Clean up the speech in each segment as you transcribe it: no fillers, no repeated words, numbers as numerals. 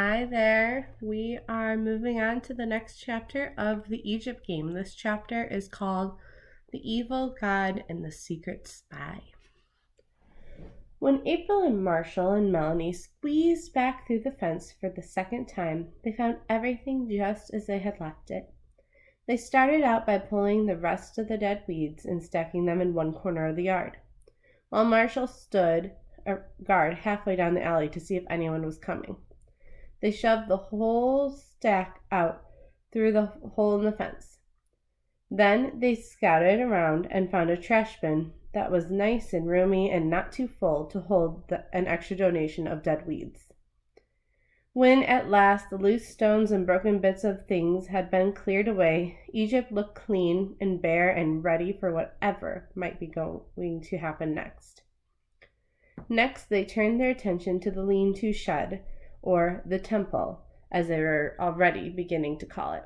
Hi there. We are moving on to the next chapter of the Egypt game. This chapter is called The Evil God and the Secret Spy. When April and Marshall and Melanie squeezed back through the fence for the second time, they found everything just as they had left it. They started out by pulling the rest of the dead weeds and stacking them in one corner of the yard, while Marshall stood guard halfway down the alley to see if anyone was coming. They shoved the whole stack out through the hole in the fence. Then they scouted around and found a trash bin that was nice and roomy and not too full to hold an extra donation of dead weeds. When at last the loose stones and broken bits of things had been cleared away, Egypt looked clean and bare and ready for whatever might be going to happen next. Next, they turned their attention to the lean-to shed, or the temple, as they were already beginning to call it.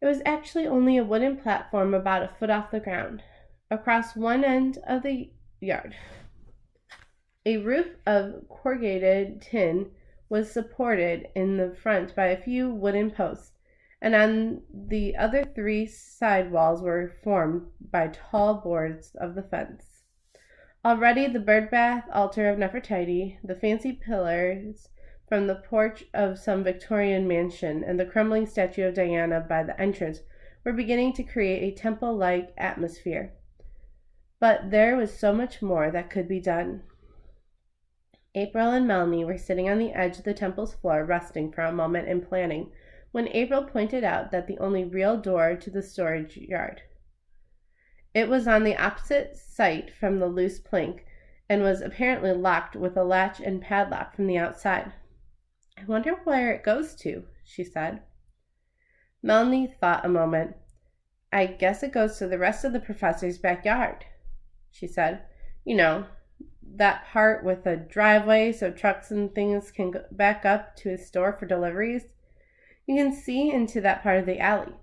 It was actually only a wooden platform about a foot off the ground, across one end of the yard. A roof of corrugated tin was supported in the front by a few wooden posts, and on the other three side walls were formed by tall boards of the fence. Already the bird bath altar of Nefertiti, the fancy pillars from the porch of some Victorian mansion, and the crumbling statue of Diana by the entrance were beginning to create a temple-like atmosphere. But there was so much more that could be done. April and Melanie were sitting on the edge of the temple's floor, resting for a moment and planning, when April pointed out that the only real door to the storage yard. It was on the opposite side from the loose plank, and was apparently locked with a latch and padlock from the outside. "I wonder where it goes to," she said. Melanie thought a moment. "I guess it goes to the rest of the professor's backyard," she said. "You know, that part with a driveway so trucks and things can back up to his store for deliveries. You can see into that part of the alley."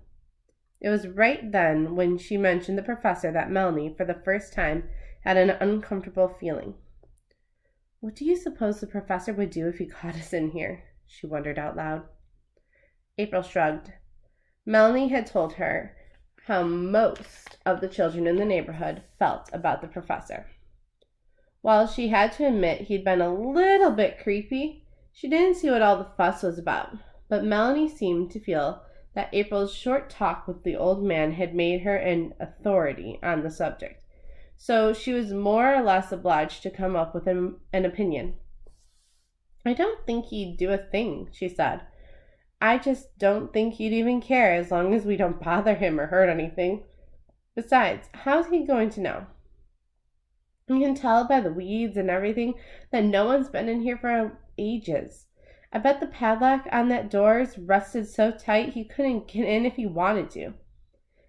It was right then when she mentioned the professor that Melanie, for the first time, had an uncomfortable feeling. "What do you suppose the professor would do if he caught us in here?" she wondered out loud. April shrugged. Melanie had told her how most of the children in the neighborhood felt about the professor. While she had to admit he'd been a little bit creepy, she didn't see what all the fuss was about. But Melanie seemed to feel that April's short talk with the old man had made her an authority on the subject, so she was more or less obliged to come up with an opinion. "I don't think he'd do a thing," she said. "I just don't think he'd even care as long as we don't bother him or hurt anything. Besides, how's he going to know? You can tell by the weeds and everything that no one's been in here for ages. I bet the padlock on that door's rusted so tight he couldn't get in if he wanted to.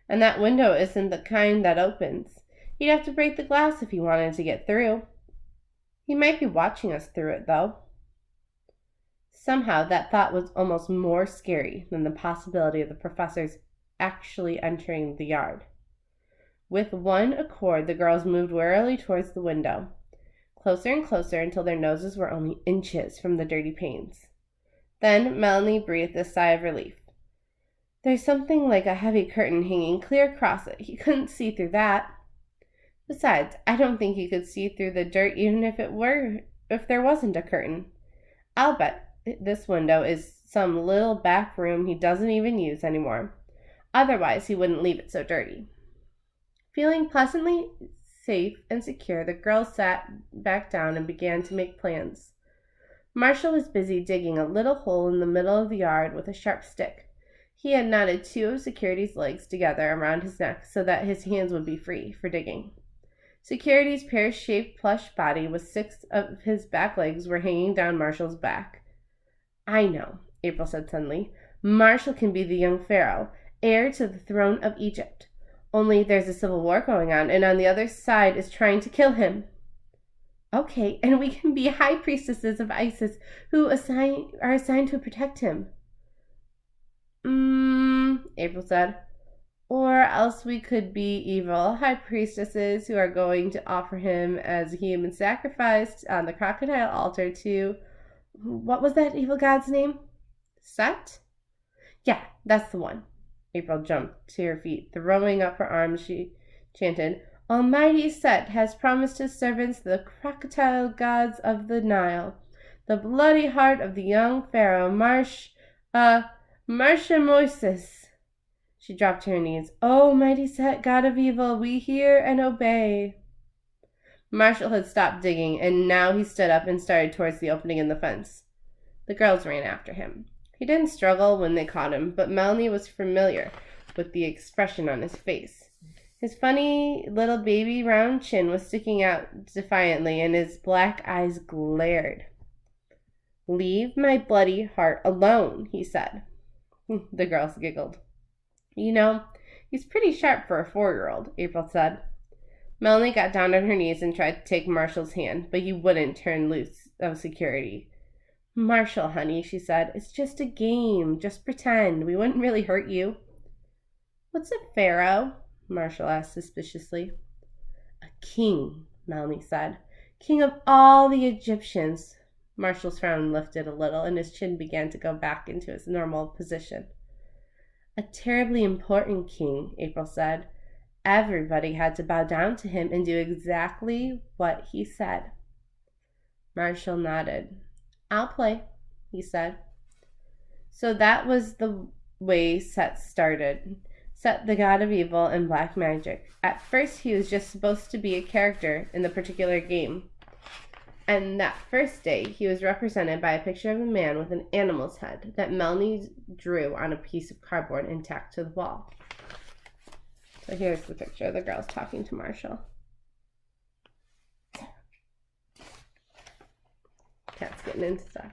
And that window isn't the kind that opens. He'd have to break the glass if he wanted to get through. He might be watching us through it, though." Somehow that thought was almost more scary than the possibility of the professor's actually entering the yard. With one accord, the girls moved warily towards the window, closer and closer until their noses were only inches from the dirty panes. Then Melanie breathed a sigh of relief. "There's something like a heavy curtain hanging clear across it. He couldn't see through that. Besides, I don't think he could see through the dirt even if there wasn't a curtain. I'll bet this window is some little back room he doesn't even use anymore. Otherwise, he wouldn't leave it so dirty." Feeling pleasantly safe and secure, the girls sat back down and began to make plans. Marshall was busy digging a little hole in the middle of the yard with a sharp stick. He had knotted two of Security's legs together around his neck so that his hands would be free for digging. Security's pear-shaped plush body with 6 of his back legs were hanging down Marshall's back. "I know," April said suddenly. "Marshall can be the young pharaoh, heir to the throne of Egypt. Only there's a civil war going on, and on the other side is trying to kill him." "Okay, and we can be high priestesses of Isis who are assigned to protect him." April said. "Or else we could be evil high priestesses who are going to offer him as a human sacrifice on the crocodile altar to What was that evil god's name? Set? Yeah, that's the one. April jumped to her feet. Throwing up her arms, she chanted, Almighty Set has promised his servants, the crocodile gods of the Nile, the bloody heart of the young pharaoh, Marsha-Moses. She dropped to her knees. Oh, mighty Set, god of evil, we hear and obey. Marshall had stopped digging, and now he stood up and started towards the opening in the fence. The girls ran after him. He didn't struggle when they caught him, but Melanie was familiar with the expression on his face. His funny little baby round chin was sticking out defiantly, and his black eyes glared. Leave my bloody heart alone, he said. The girls giggled. You know, he's pretty sharp for a 4-year-old, April said. Melanie got down on her knees and tried to take Marshall's hand, but he wouldn't turn loose of security. Marshall, honey, she said, it's just a game. Just pretend. We wouldn't really hurt you. What's a pharaoh? Marshall asked suspiciously. A king, Melanie said. King of all the Egyptians. Marshall's frown lifted a little, and his chin began to go back into its normal position. A terribly important king, April said. Everybody had to bow down to him and do exactly what he said. Marshall nodded. I'll play, he said. So that was the way Set started. Set, the god of evil and black magic. At first, he was just supposed to be a character in the particular game. And that first day, he was represented by a picture of a man with an animal's head that Melanie drew on a piece of cardboard and tacked to the wall. So here's the picture of the girls talking to Marshall. Cat's getting into stuff.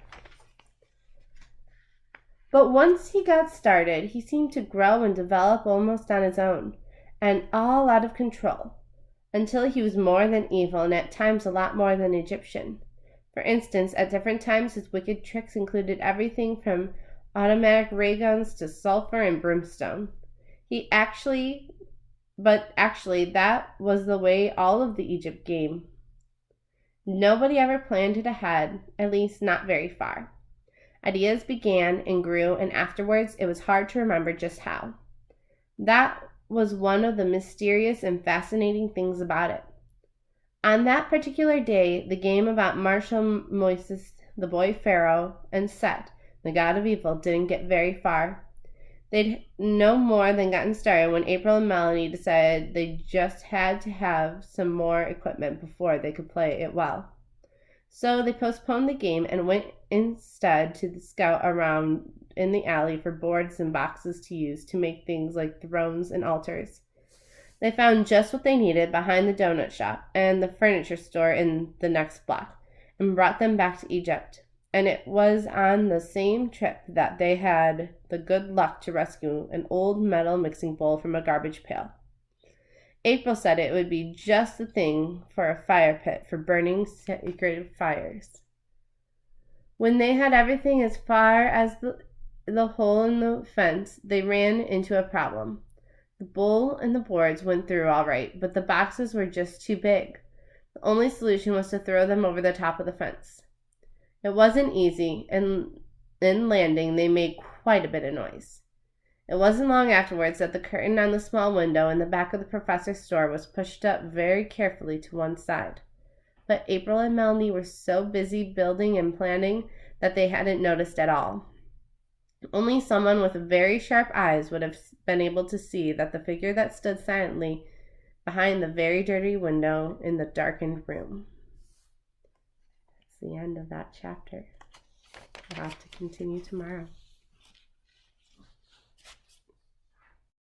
But once he got started, he seemed to grow and develop almost on his own, and all out of control, until he was more than evil and at times a lot more than Egyptian. For instance, at different times his wicked tricks included everything from automatic ray guns to sulfur and brimstone. But actually, that was the way all of the Egypt game. Nobody ever planned it ahead, at least not very far. Ideas began and grew, and afterwards it was hard to remember just how. That was one of the mysterious and fascinating things about it. On that particular day, the game about Marsha-Moses, the boy pharaoh, and Set, the god of evil, didn't get very far. They'd no more than gotten started when April and Melanie decided they just had to have some more equipment before they could play it well. So they postponed the game and went instead to the scout around in the alley for boards and boxes to use to make things like thrones and altars. They found just what they needed behind the donut shop and the furniture store in the next block and brought them back to Egypt. And it was on the same trip that they had the good luck to rescue an old metal mixing bowl from a garbage pail. April said it would be just the thing for a fire pit for burning sacred fires. When they had everything as far as the hole in the fence, they ran into a problem. The bowl and the boards went through all right, but the boxes were just too big. The only solution was to throw them over the top of the fence. It wasn't easy, and in landing they made quite a bit of noise. It wasn't long afterwards that the curtain on the small window in the back of the professor's store was pushed up very carefully to one side. But April and Melanie were so busy building and planning that they hadn't noticed at all. Only someone with very sharp eyes would have been able to see that the figure that stood silently behind the very dirty window in the darkened room. That's the end of that chapter. We'll have to continue tomorrow.